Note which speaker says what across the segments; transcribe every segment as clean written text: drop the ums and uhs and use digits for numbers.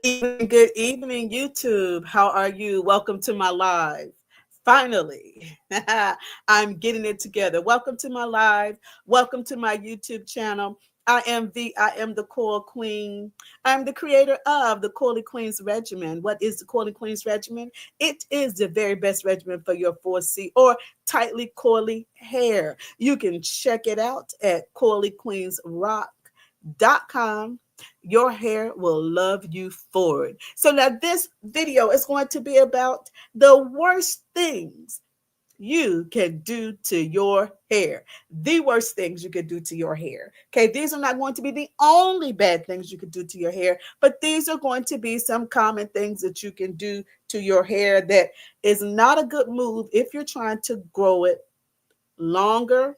Speaker 1: Good evening, YouTube. How are you? Welcome to my live. Finally, I'm getting it together. Welcome to my live. Welcome to my YouTube channel. I am the Coil Queen. I'm the creator of the Coily Queens regimen. What is the Coily Queens regimen? It is the very best regimen for your 4C or tightly coily hair. You can check it out at coilyqueensrock.com. Your hair will love you for it. So now this video is going to be about the worst things you can do to your hair. The worst things you could do to your hair. Okay, these are not going to be the only bad things you could do to your hair, but these are going to be some common things that you can do to your hair that is not a good move if you're trying to grow it longer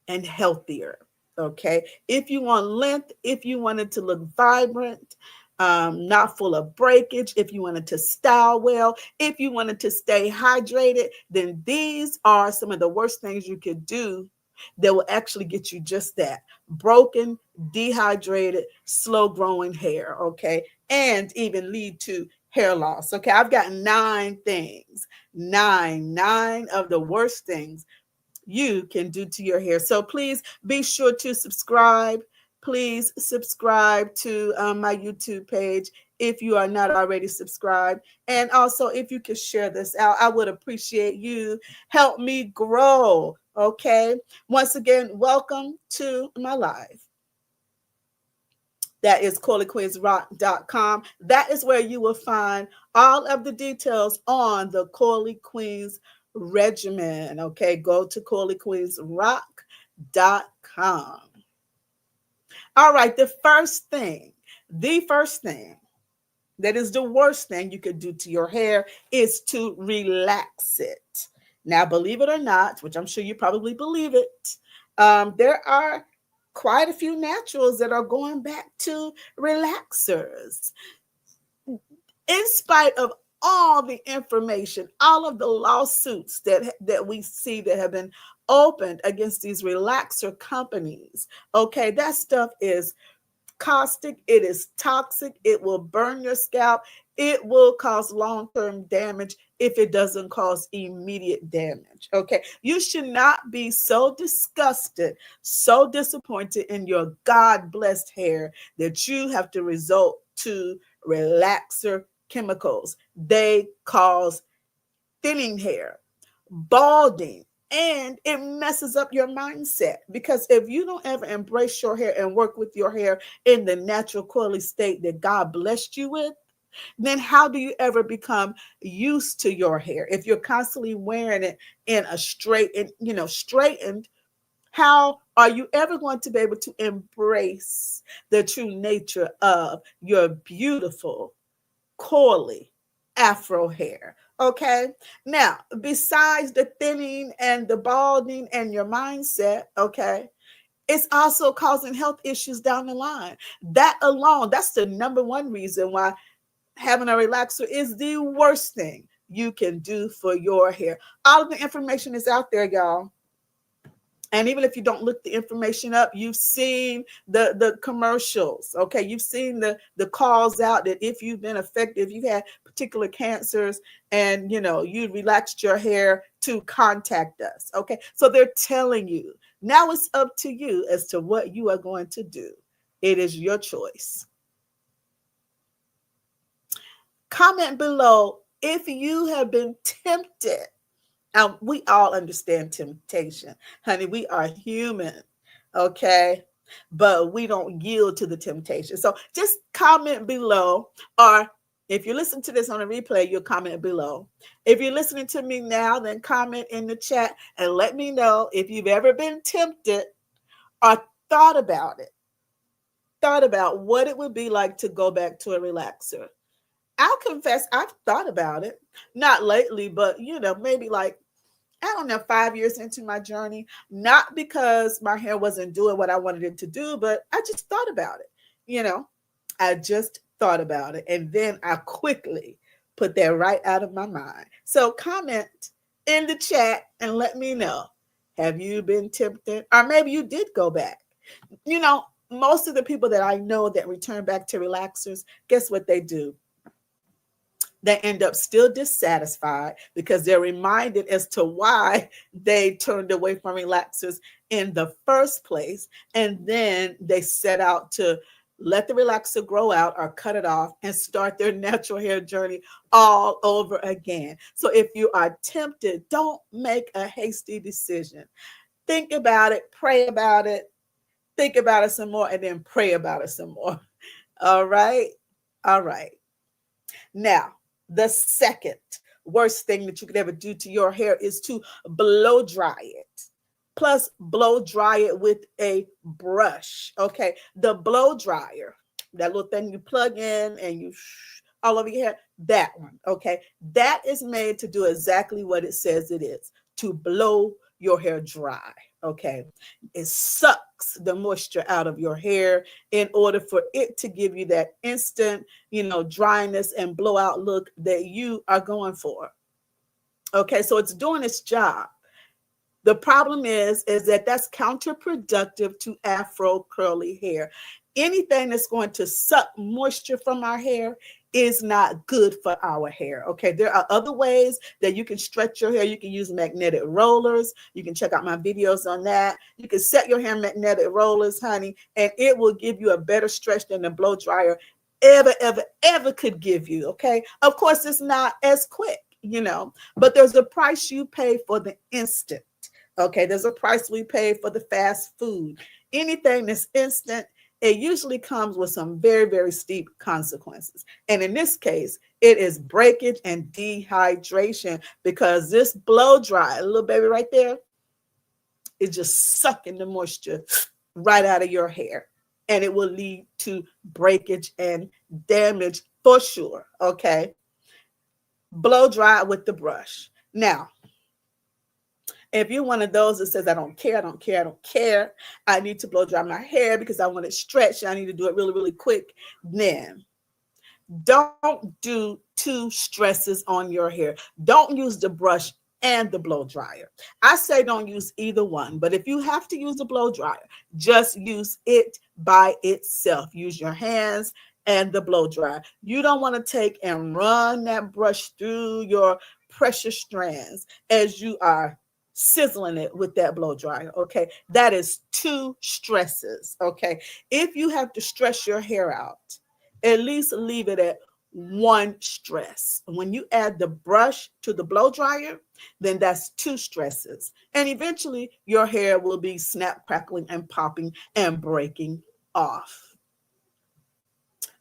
Speaker 1: and healthier. Okay, if you want length, if you want it to look vibrant, not full of breakage, if you want it to style well, if you want it to stay hydrated, then these are some of the worst things you could do that will actually get you just that broken, dehydrated, slow growing hair. Okay, and even lead to hair loss. Okay, I've got 9 things, nine of the worst things you can do to your hair. So please be sure to subscribe. Please subscribe to my YouTube page if you are not already subscribed. And also, if you could share this out, I would appreciate you. Help me grow. Okay. Once again, welcome to my live. That is coilyqueensrock.com. That is where you will find all of the details on the Coily Queens regimen. Okay, go to coilyqueensrock.com. All right, the first thing that is the worst thing you could do to your hair is to relax it. Now, believe it or not, which I'm sure you probably believe it, there are quite a few naturals that are going back to relaxers. In spite of all the information, all of the lawsuits that we see that have been opened against these relaxer companies, okay, that stuff is caustic, it is toxic, it will burn your scalp, it will cause long-term damage if it doesn't cause immediate damage. Okay, you should not be so disgusted, so disappointed in your God-blessed hair that you have to resort to relaxer chemicals. They cause thinning hair, balding, and it messes up your mindset, because if you don't ever embrace your hair and work with your hair in the natural coily state that God blessed you with, then how do you ever become used to your hair? If you're constantly wearing it in a straightened, how are you ever going to be able to embrace the true nature of your beautiful coily afro hair? Okay, now besides the thinning and the balding and your mindset, okay, it's also causing health issues down the line. That alone, that's the number one reason why having a relaxer is the worst thing you can do for your hair. All of the information is out there, y'all. And even if you don't look the information up, you've seen the commercials. Okay, you've seen the calls out that if you've been affected, if you've had particular cancers and you relaxed your hair, to contact us. Okay, so they're telling you. Now it's up to you as to what you are going to do. It is your choice. Comment below if you have been tempted. We all understand temptation, honey. We are human, okay? But we don't yield to the temptation. So just comment below, or if you listen to this on a replay, you'll comment below. If you're listening to me now, then comment in the chat and let me know if you've ever been tempted or thought about it. Thought about what it would be like to go back to a relaxer. I'll confess, I've thought about it. Not lately, but maybe like, I don't know, 5 years into my journey, not because my hair wasn't doing what I wanted it to do, but I just thought about it. I just thought about it. And then I quickly put that right out of my mind. So comment in the chat and let me know. Have you been tempted? Or maybe you did go back. most of the people that I know that return back to relaxers, guess what they do? They end up still dissatisfied because they're reminded as to why they turned away from relaxers in the first place. And then they set out to let the relaxer grow out or cut it off and start their natural hair journey all over again. So if you are tempted, don't make a hasty decision. Think about it, pray about it, think about it some more, and then pray about it some more. All right. All right. Now, the second worst thing that you could ever do to your hair is to blow dry it. Plus, blow dry it with a brush. Okay. The blow dryer, that little thing you plug in and you all over your hair, that one. Okay. That is made to do exactly what it says it is, to blow your hair dry. Okay. It sucks the moisture out of your hair in order for it to give you that instant, dryness and blowout look that you are going for. Okay. So it's doing its job. The problem is that that's counterproductive to afro curly hair. Anything that's going to suck moisture from our hair is not good for our hair. Okay, there are other ways that you can stretch your hair. You can use magnetic rollers. You can check out my videos on that. You can set your hair magnetic rollers, honey, and it will give you a better stretch than the blow dryer ever could give you. Okay, of course, it's not as quick, but there's a price you pay for the instant. Okay, there's a price we pay for the fast food. Anything that's instant, it usually comes with some very, very steep consequences. And in this case, it is breakage and dehydration, because this blow dry, little baby right there, is just sucking the moisture right out of your hair. And it will lead to breakage and damage for sure. Okay. Blow dry with the brush. Now, if you're one of those that says, I don't care, I need to blow dry my hair because I want it stretched, I need to do it really, really quick, then don't do two stresses on your hair. Don't use the brush and the blow dryer. I say don't use either one, but if you have to use the blow dryer, just use it by itself. Use your hands and the blow dryer. You don't want to take and run that brush through your precious strands as you are sizzling it with that blow dryer. Okay, that is two stresses. Okay, if you have to stress your hair out, at least leave it at one stress. When you add the brush to the blow dryer, then that's two stresses, and eventually your hair will be snap, crackling, and popping and breaking off.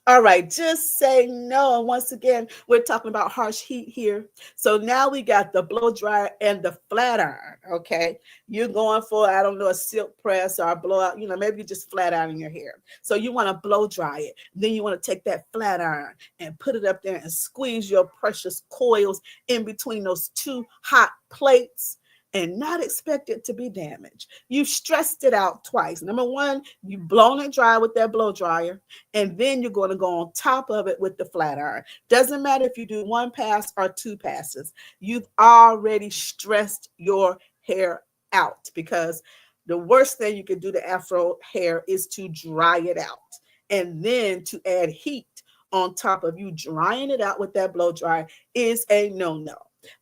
Speaker 1: All right, just say no. And once again, we're talking about harsh heat here. So now we got the blow dryer and the flat iron. Okay, you're going for, I don't know, a silk press or a blowout, maybe you just flat ironing your hair. So you want to blow dry it. Then you want to take that flat iron and put it up there and squeeze your precious coils in between those two hot plates and not expect it to be damaged. You've stressed it out twice. Number one, you've blown it dry with that blow dryer, and then you're going to go on top of it with the flat iron. Doesn't matter if you do one pass or two passes. You've already stressed your hair out, because the worst thing you can do to afro hair is to dry it out, and then to add heat on top of you drying it out with that blow dryer is a no-no.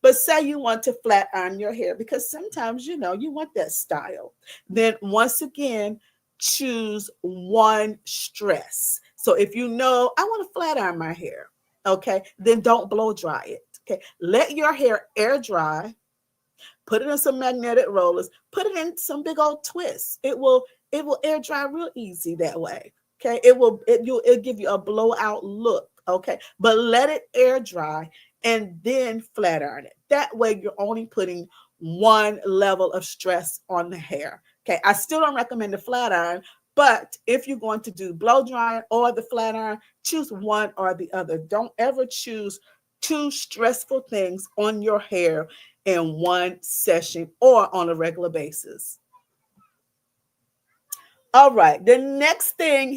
Speaker 1: But say you want to flat iron your hair, because sometimes, you want that style. Then once again, choose one stress. So if I want to flat iron my hair, okay, then don't blow dry it. Okay, let your hair air dry. Put it in some magnetic rollers. Put it in some big old twists. It will air dry real easy that way. Okay, it'll give you a blowout look. Okay, but let it air dry and then flat iron it. That way you're only putting one level of stress on the hair. Okay, I still don't recommend the flat iron, but if you're going to do blow drying or the flat iron, choose one or the other. Don't ever choose two stressful things on your hair in one session or on a regular basis. All right, the next thing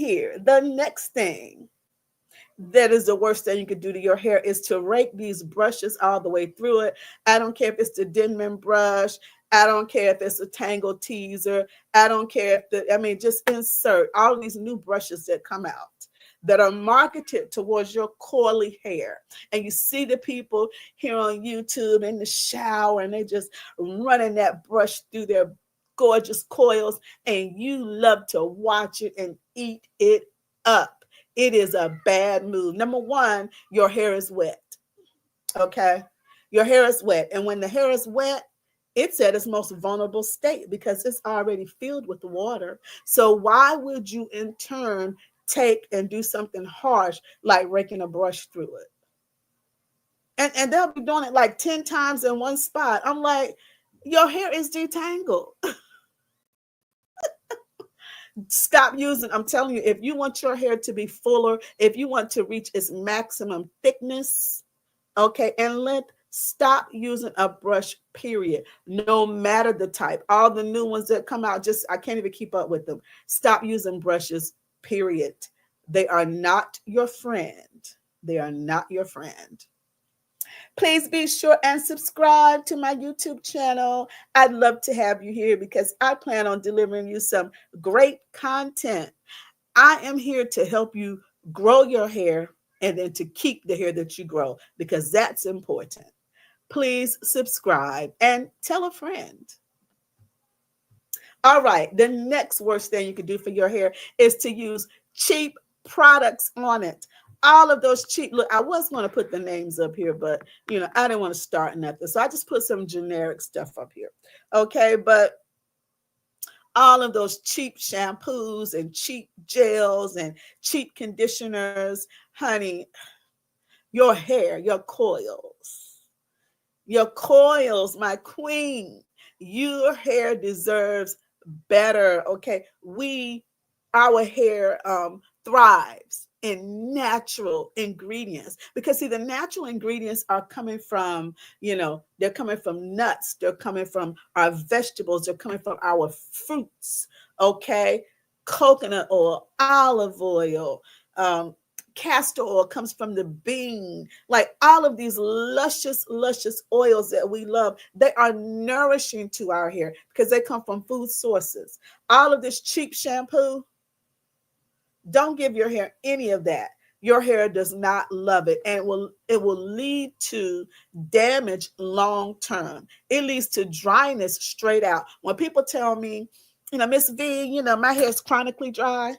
Speaker 1: that is the worst thing you could do to your hair is to rake these brushes all the way through it. I don't care if it's the Denman brush. I don't care if it's a tangle teaser. I don't care if I mean, just insert all these new brushes that come out that are marketed towards your coily hair. And you see the people here on YouTube in the shower and they just running that brush through their gorgeous coils, and you love to watch it and eat it up. It is a bad move. Number one, your hair is wet. Okay. Your hair is wet. And when the hair is wet, it's at its most vulnerable state because it's already filled with water. So why would you in turn take and do something harsh like raking a brush through it? And they'll be doing it like 10 times in one spot. I'm like, your hair is detangled. Stop using, I'm telling you, if you want your hair to be fuller, if you want to reach its maximum thickness, okay, and length, stop using a brush, period. No matter the type. All the new ones that come out, just I can't even keep up with them. Stop using brushes, period. They are not your friend. They are not your friend. Please be sure and subscribe to my YouTube channel. I'd love to have you here because I plan on delivering you some great content. I am here to help you grow your hair and then to keep the hair that you grow because that's important. Please subscribe and tell a friend. All right, the next worst thing you can do for your hair is to use cheap products on it. All of those cheap, look, I was going to put the names up here, but I didn't want to start nothing. So I just put some generic stuff up here. Okay, but all of those cheap shampoos and cheap gels and cheap conditioners, honey, your hair, your coils, my queen, your hair deserves better. Okay, our hair thrives in natural ingredients because see, the natural ingredients are coming from, they're coming from nuts, they're coming from our vegetables, they're coming from our fruits. Okay, coconut oil, olive oil, castor oil comes from the bean. Like all of these luscious oils that we love, they are nourishing to our hair because they come from food sources. All of this cheap shampoo, don't give your hair any of that. Your hair does not love it, and it will lead to damage long term. It leads to dryness straight out. When people tell me, Miss V, my hair is chronically dry,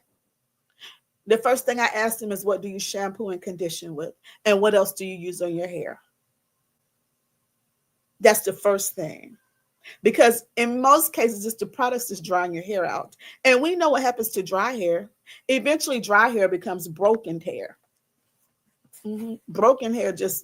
Speaker 1: the first thing I ask them is, what do you shampoo and condition with? And what else do you use on your hair? That's the first thing. Because in most cases, it's the products that's drying your hair out. And we know what happens to dry hair. Eventually, dry hair becomes broken hair. Broken hair just,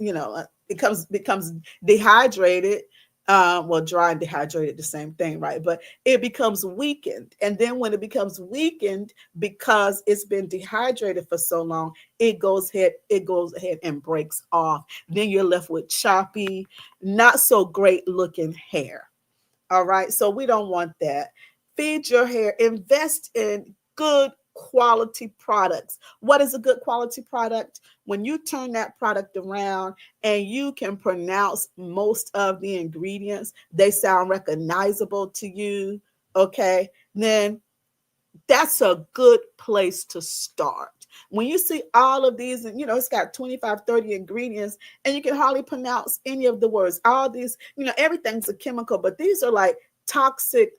Speaker 1: becomes dehydrated. Well, dry and dehydrated, the same thing, right? But it becomes weakened. And then when it becomes weakened, because it's been dehydrated for so long, it goes ahead and breaks off. Then you're left with choppy, not so great looking hair. All right. So we don't want that. Feed your hair, invest in good quality products. What is a good quality product? When you turn that product around and you can pronounce most of the ingredients, they sound recognizable to you. Okay. Then that's a good place to start. When you see all of these, and it's got 25, 30 ingredients, and you can hardly pronounce any of the words. All these, everything's a chemical, but these are like toxic,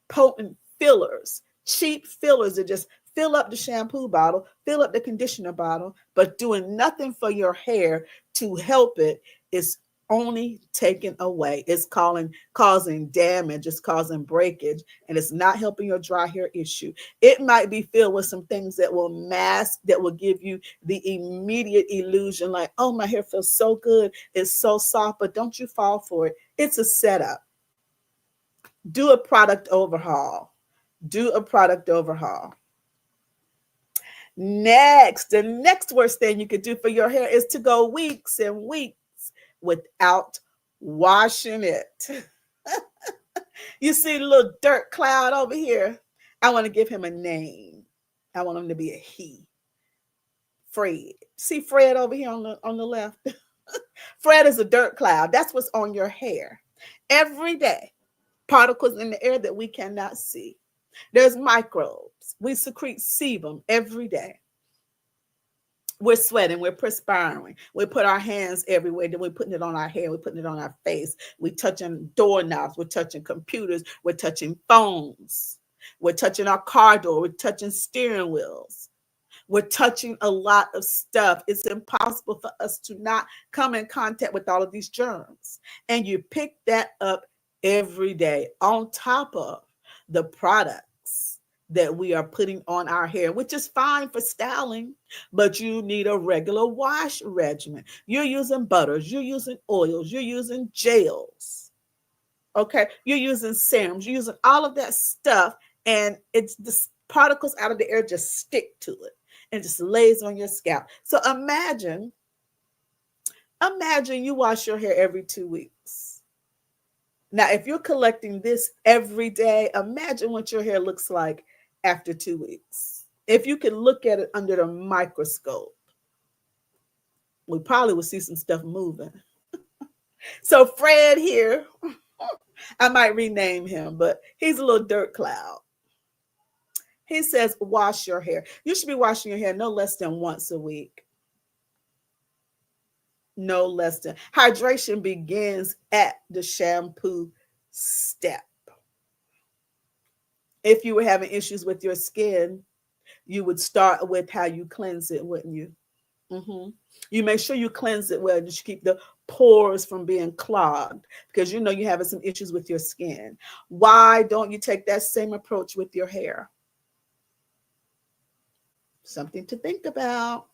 Speaker 1: potent fillers, cheap fillers that just fill up the shampoo bottle, fill up the conditioner bottle, but doing nothing for your hair to help it is only taken away. It's causing damage, it's causing breakage, and it's not helping your dry hair issue. It might be filled with some things that will mask, that will give you the immediate illusion like, oh, my hair feels so good, it's so soft, but don't you fall for it. It's a setup. Do a product overhaul. Do a product overhaul. Next, the next worst thing you could do for your hair is to go weeks and weeks without washing it. You see the little dirt cloud over here? I want to give him a name. I want him to be a he. Fred. See Fred over here on the left? Fred is a dirt cloud. That's what's on your hair. Every day, particles in the air that we cannot see. There's microbes. We secrete sebum every day. We're sweating, we're perspiring. We put our hands everywhere. Then we're putting it on our hair, we're putting it on our face. We're touching doorknobs, we're touching computers, we're touching phones, we're touching our car door, we're touching steering wheels. We're touching a lot of stuff. It's impossible for us to not come in contact with all of these germs. And you pick that up every day on top of the products that we are putting on our hair, which is fine for styling, but you need a regular wash regimen. You're using butters, you're using oils, you're using gels. Okay, you're using serums, you're using all of that stuff, and it's the particles out of the air just stick to it and just lays on your scalp. So imagine you wash your hair every 2 weeks. Now, if you're collecting this every day, imagine what your hair looks like after 2 weeks. If you could look at it under the microscope, we probably would see some stuff moving. So Fred here, I might rename him, but he's a little dirt cloud. He says, wash your hair. You should be washing your hair no less than once a week. No less than. Hydration begins at the shampoo step. If you were having issues with your skin, you would start with how you cleanse it, wouldn't you? Mm-hmm. You make sure you cleanse it well, just keep the pores from being clogged, because you know you're having some issues with your skin. Why don't you take that same approach with your hair? Something to think about.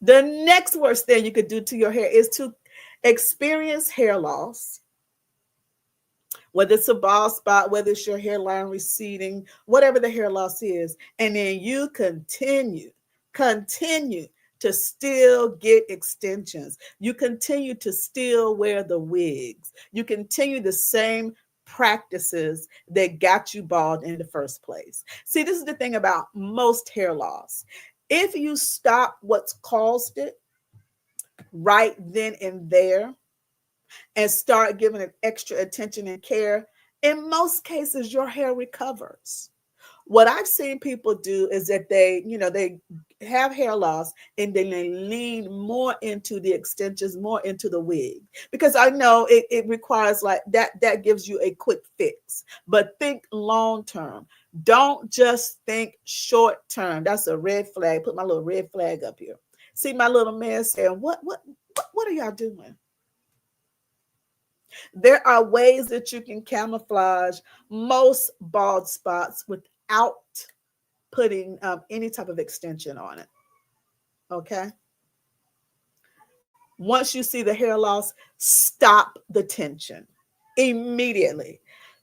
Speaker 1: The next worst thing you could do to your hair is to experience hair loss, whether it's a bald spot, whether it's your hairline receding, whatever the hair loss is, and then you continue to still get extensions. You continue to still wear the wigs. You continue the same practices that got you bald in the first place. See, this is the thing about most hair loss. If you stop what's caused it right then and there and start giving it extra attention and care, in most cases, your hair recovers. What I've seen people do is that they have hair loss and then they lean more into the extensions, more into the wig, because I know it requires like that gives you a quick fix. But think long term. Don't just think short term. That's a red flag. Put my little red flag up here. See my little man saying, what are y'all doing? There are ways that you can camouflage most bald spots without putting any type of extension on it. Okay. Once you see the hair loss, stop the tension immediately.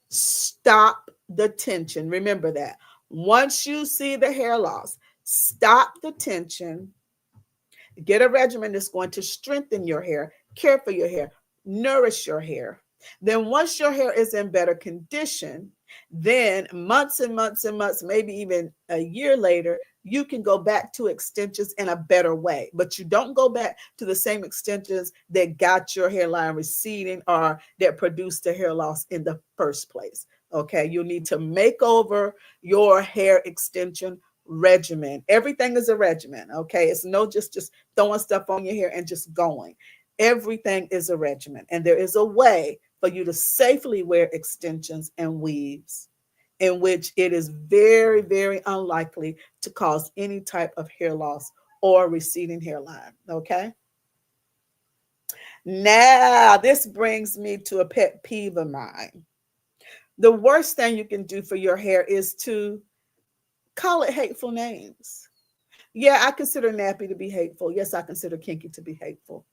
Speaker 1: Stop the tension. Remember that. Once you see the hair loss, stop the tension. Get a regimen that's going to strengthen your hair, care for your hair, nourish your hair. Then once your hair is in better condition, then months and months and months, maybe even a year later, you can go back to extensions in a better way. But you don't go back to the same extensions that got your hairline receding or that produced the hair loss in the first place. Okay, you need to make over your hair extension regimen. Everything is a regimen. Okay, it's no just throwing stuff on your hair and just going. Everything is a regimen, and there is a way for you to safely wear extensions and weaves in which it is very, very unlikely to cause any type of hair loss or receding hairline. Okay. Now, this brings me to a pet peeve of mine. The worst thing you can do for your hair is to call it hateful names. Yeah, I consider nappy to be hateful. Yes, I consider kinky to be hateful.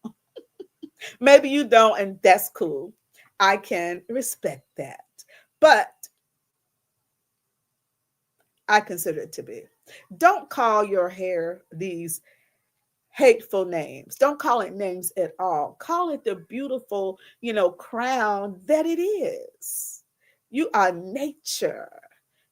Speaker 1: Maybe you don't, and that's cool. I can respect that. But I consider it to be. Don't call your hair these hateful names. Don't call it names at all. Call it the beautiful, crown that it is. You are nature.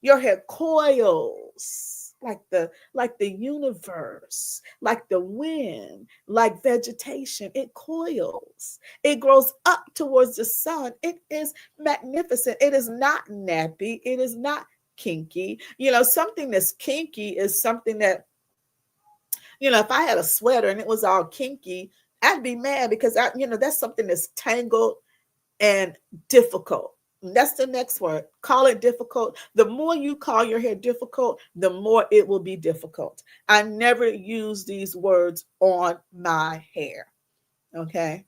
Speaker 1: Your hair coils like the universe, like the wind, like vegetation. It coils. It grows up towards the sun. It is magnificent. It is not nappy. It is not kinky. Something that's kinky is something that, if I had a sweater and it was all kinky, I'd be mad because that's something that's tangled and difficult. That's the next word. Call it difficult. The more you call your hair difficult, the more it will be difficult. I never use these words on my hair. Okay.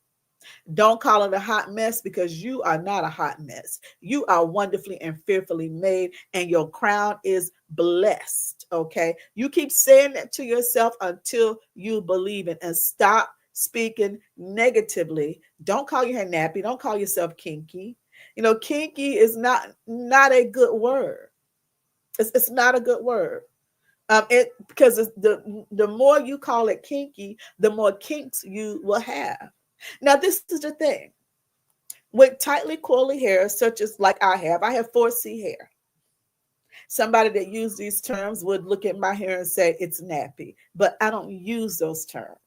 Speaker 1: Don't call it a hot mess because you are not a hot mess. You are wonderfully and fearfully made, and your crown is blessed. Okay. You keep saying that to yourself until you believe it, and stop speaking negatively. Don't call your hair nappy. Don't call yourself kinky. Kinky is not a good word. It's not a good word. It because the more you call it kinky, the more kinks you will have. Now, this is the thing with tightly coily hair, such as like I have 4C hair. Somebody that used these terms would look at my hair and say it's nappy, but I don't use those terms.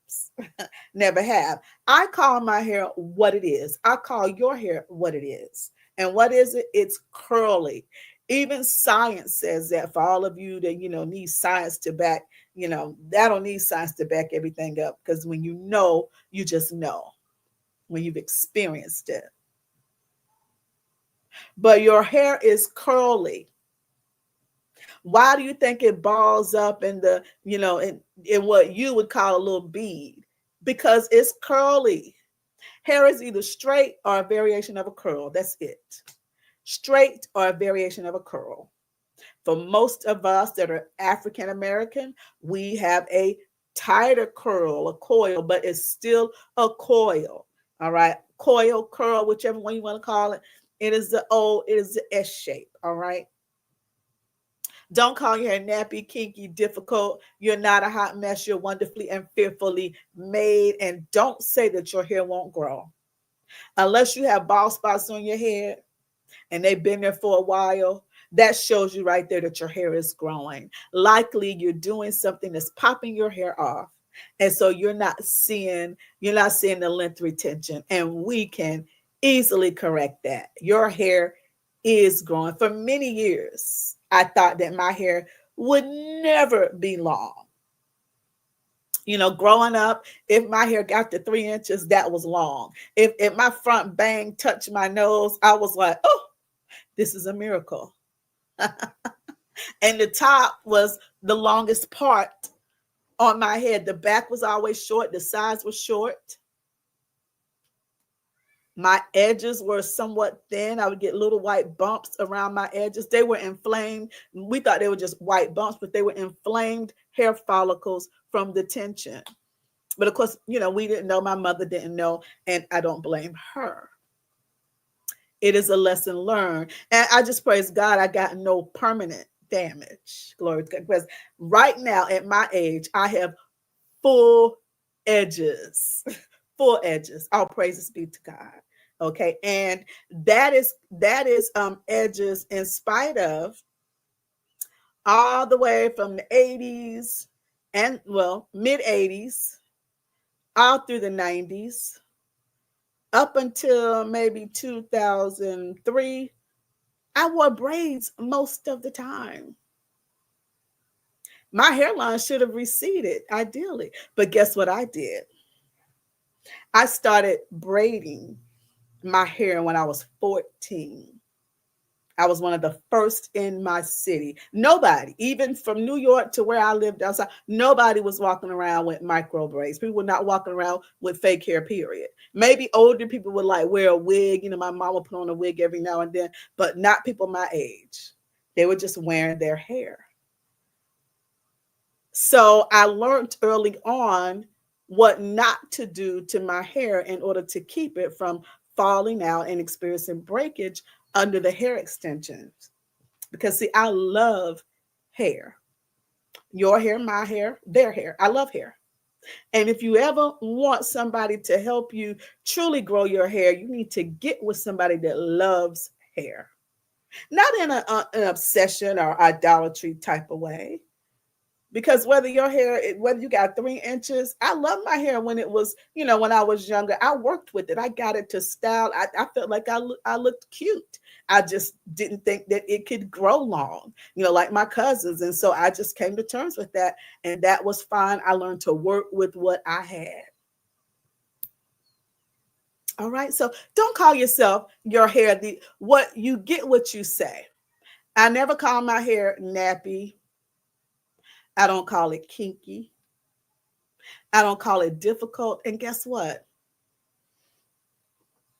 Speaker 1: Never have. I call my hair what it is. I call your hair what it is. And what is it? It's curly. Even science says that for all of you that, need science to back, I don't need science to back everything up, because when you just know when you've experienced it. But your hair is curly. Why do you think it balls up in in what you would call a little bead? Because it's curly. Hair is either straight or a variation of a curl. That's it. Straight or a variation of a curl. For most of us that are African American, we have a tighter curl, a coil, but it's still a coil. All right. Coil, curl, whichever one you want to call it. It is the S shape. All right. Don't call your hair nappy, kinky, difficult. You're not a hot mess. You're wonderfully and fearfully made. And don't say that your hair won't grow. Unless you have bald spots on your head and they've been there for a while, that shows you right there that your hair is growing. Likely you're doing something that's popping your hair off. And so you're not seeing the length retention. And we can easily correct that. Your hair is growing. For many years, I thought that my hair would never be long. Growing up, if my hair got to 3 inches, that was long. If my front bang touched my nose, I was like, oh, this is a miracle. And the top was the longest part on my head. The back was always short. The sides were short. My edges were somewhat thin. I would get little white bumps around my edges. They were inflamed. We thought they were just white bumps, but they were inflamed hair follicles from the tension. But of course, we didn't know. My mother didn't know, and I don't blame her. It is a lesson learned. And I just praise God I got no permanent damage. Glory to God. Because right now at my age, I have full edges. Full edges. All praises be to God. Okay. And that is edges in spite of all the way from the 80s and mid 80s all through the 90s up until maybe 2003. I wore braids most of the time. My hairline should have receded ideally, but guess what I did? I started braiding my hair when I was 14. I was one of the first in my city. Nobody, even from New York to where I lived outside, nobody was walking around with micro braids. People were not walking around with fake hair, period. Maybe older people would like wear a wig. My mom would put on a wig every now and then, but not people my age. They were just wearing their hair. So I learned early on what not to do to my hair in order to keep it from falling out and experiencing breakage under the hair extensions. Because see, I love hair. Your hair, my hair, their hair. I love hair. And if you ever want somebody to help you truly grow your hair, you need to get with somebody that loves hair. Not in an obsession or idolatry type of way, Because whether your hair, whether you got 3 inches, I love my hair when it was, when I was younger. I worked with it. I got it to style. I felt like I looked cute. I just didn't think that it could grow long, like my cousins. And so I just came to terms with that. And that was fine. I learned to work with what I had. All right. So don't call yourself your hair the what you get what you say. I never call my hair nappy. I don't call it kinky. I don't call it difficult. And guess what?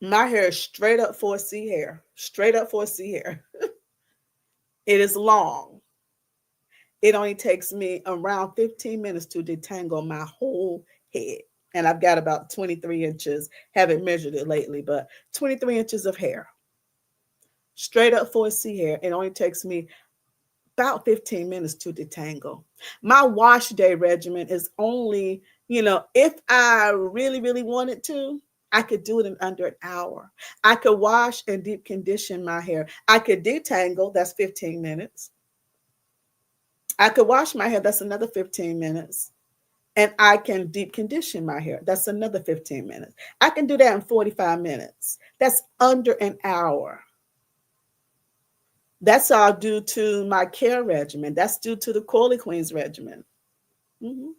Speaker 1: My hair is straight up 4C hair. Straight up 4C hair. It is long. It only takes me around 15 minutes to detangle my whole head. And I've got about 23 inches. Haven't measured it lately, but 23 inches of hair. Straight up 4C hair. It only takes me about 15 minutes to detangle. My wash day regimen is only, if I really, really wanted to, I could do it in under an hour. I could wash and deep condition my hair. I could detangle, that's 15 minutes. I could wash my hair, that's another 15 minutes. And I can deep condition my hair, that's another 15 minutes. I can do that in 45 minutes. That's under an hour. That's all due to my care regimen. That's due to the Coily Queens regimen. Mm-hmm.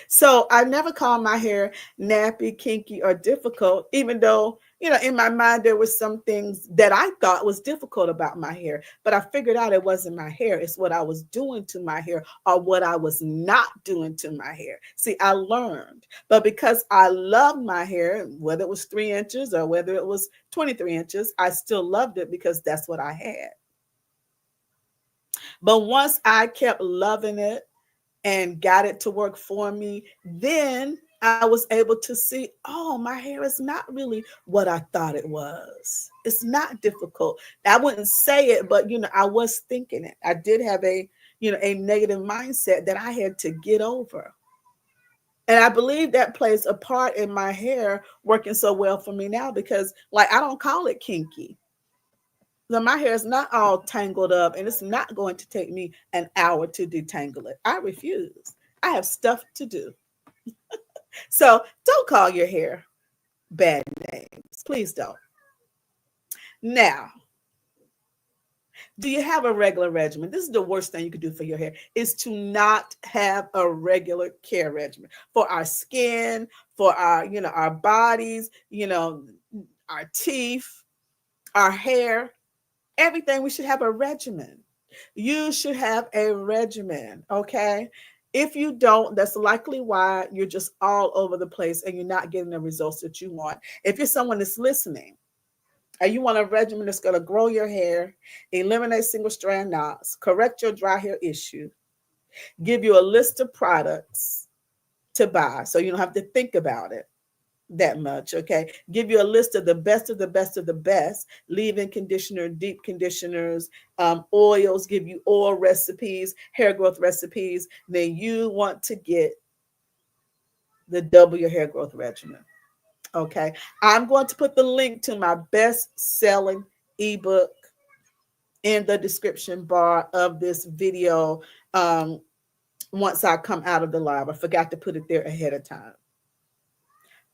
Speaker 1: So I never call my hair nappy, kinky, or difficult, even though, in my mind, there were some things that I thought was difficult about my hair. But I figured out it wasn't my hair. It's what I was doing to my hair or what I was not doing to my hair. See, I learned. But because I loved my hair, whether it was 3 inches or whether it was 23 inches, I still loved it because that's what I had. But once I kept loving it, and got it to work for me, then I was able to see, oh, my hair is not really what I thought it was. It's not difficult. I wouldn't say it, but I was thinking it. I did have a negative mindset that I had to get over. And I believe that plays a part in my hair working so well for me now because, like, I don't call it kinky. So my hair is not all tangled up, and it's not going to take me an hour to detangle it. I refuse. I have stuff to do. So don't call your hair bad names. Please don't. Now, do you have a regular regimen? This is the worst thing you could do for your hair, is to not have a regular care regimen for our skin, for our bodies, our teeth, our hair. Everything, we should have a regimen. You should have a regimen, okay? If you don't, that's likely why you're just all over the place and you're not getting the results that you want. If you're someone that's listening and you want a regimen that's going to grow your hair, eliminate single strand knots, correct your dry hair issue, give you a list of products to buy so you don't have to think about it that much, okay? Give you a list of the best of the best of the best, leave-in conditioner, deep conditioners, oils, give you oil recipes, hair growth recipes. Then you want to get the Double Your Hair Growth Regimen, okay? I'm going to put the link to my best-selling ebook in the description bar of this video once I come out of the live. I forgot to put it there ahead of time.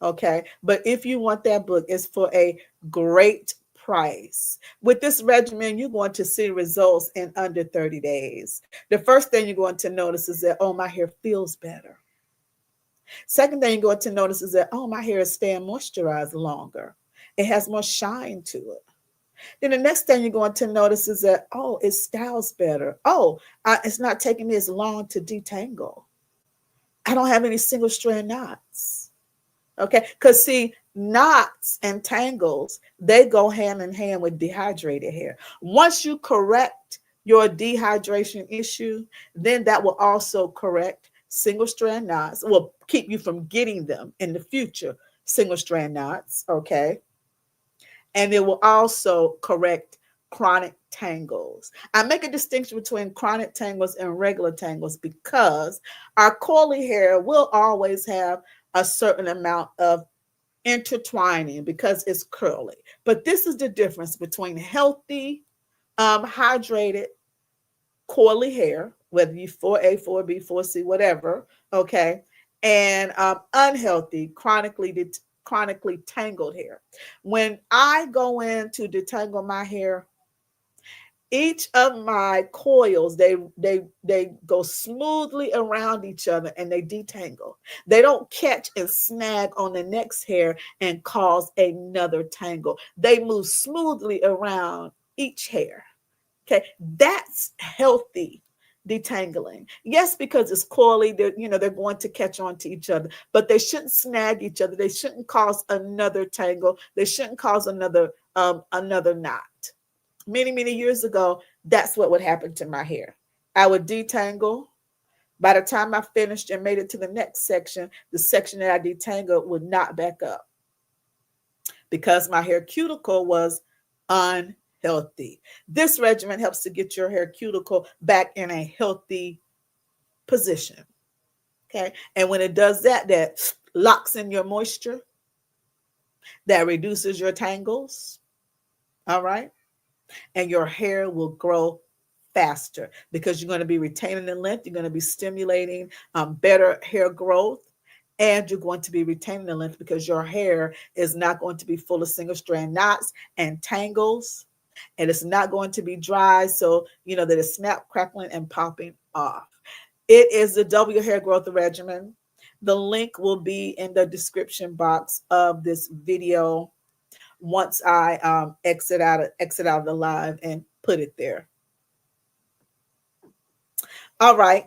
Speaker 1: Okay, but if you want that book, it's for a great price. With this regimen, you're going to see results in under 30 days. The first thing you're going to notice is that, oh, my hair feels better. Second thing you're going to notice is that, oh, my hair is staying moisturized longer. It has more shine to it. Then the next thing you're going to notice is that, oh, it styles better. Oh, it's not taking me as long to detangle. I don't have any single strand knots. Okay, because see, knots and tangles, they go hand in hand with dehydrated hair. Once you correct your dehydration issue, then that will also correct single strand knots, will keep you from getting them in the future, single strand knots, okay? And it will also correct chronic tangles. I make a distinction between chronic tangles and regular tangles because our coily hair will always have a certain amount of intertwining because it's curly. But this is the difference between healthy, hydrated, coily hair, whether you 4A, 4B, 4C, whatever, okay, and unhealthy, chronically tangled hair. When I go in to detangle my hair, each of my coils they go smoothly around each other and they detangle. They don't catch and snag on the next hair and cause another tangle. They move smoothly around each hair. Okay, that's healthy detangling. Yes, because it's coily, they're going to catch on to each other, but they shouldn't snag each other. They shouldn't cause another tangle. They shouldn't cause another knot. Many years ago, that's what would happen to my hair. I would detangle. By the time I finished and made it to the next section, the section that I detangled would knot back up because my hair cuticle was unhealthy. This regimen helps to get your hair cuticle back in a healthy position. Okay. And when it does that, that locks in your moisture, that reduces your tangles. All right. And your hair will grow faster because you're going to be retaining the length. You're going to be stimulating better hair growth. And you're going to be retaining the length because your hair is not going to be full of single strand knots and tangles. And it's not going to be dry. So, that it's snap, crackling, and popping off. It is the W Hair Growth Regimen. The link will be in the description box of this video once I exit out of the live and put it there. All right.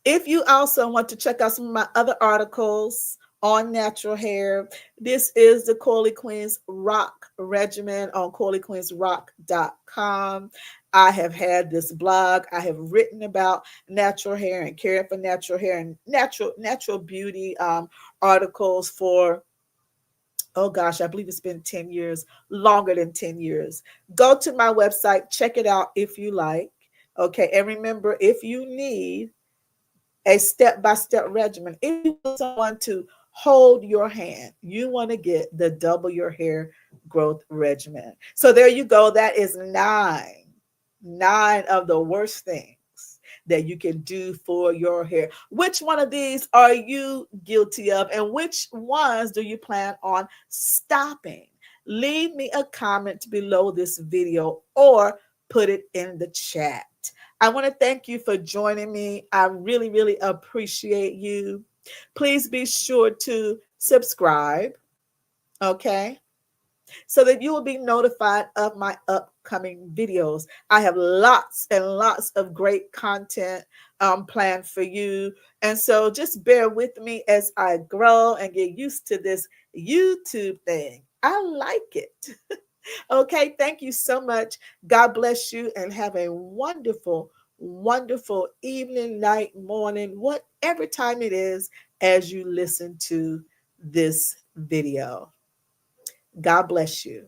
Speaker 1: If you also want to check out some of my other articles on natural hair, this is the Coily Queens Rock regimen on coilyqueensrock.com. I have had this blog. I have written about natural hair and caring for natural hair and natural beauty articles for, oh gosh, I believe it's been 10 years, longer than 10 years. Go to my website, check it out if you like. Okay. And remember, if you need a step-by-step regimen, if you want someone to hold your hand, you want to get the Double Your Hair Growth Regimen. So there you go. That is nine of the worst things that you can do for your hair. Which one of these are you guilty of, and which ones do you plan on stopping? Leave me a comment below this video or put it in the chat. I want to thank you for joining me. I really appreciate you. Please be sure to subscribe, okay? So that you will be notified of my upcoming videos. I have lots and lots of great content planned for you. And so just bear with me as I grow and get used to this YouTube thing. I like it. Okay, thank you so much. God bless you and have a wonderful evening, night, morning, whatever time it is as you listen to this video. God bless you.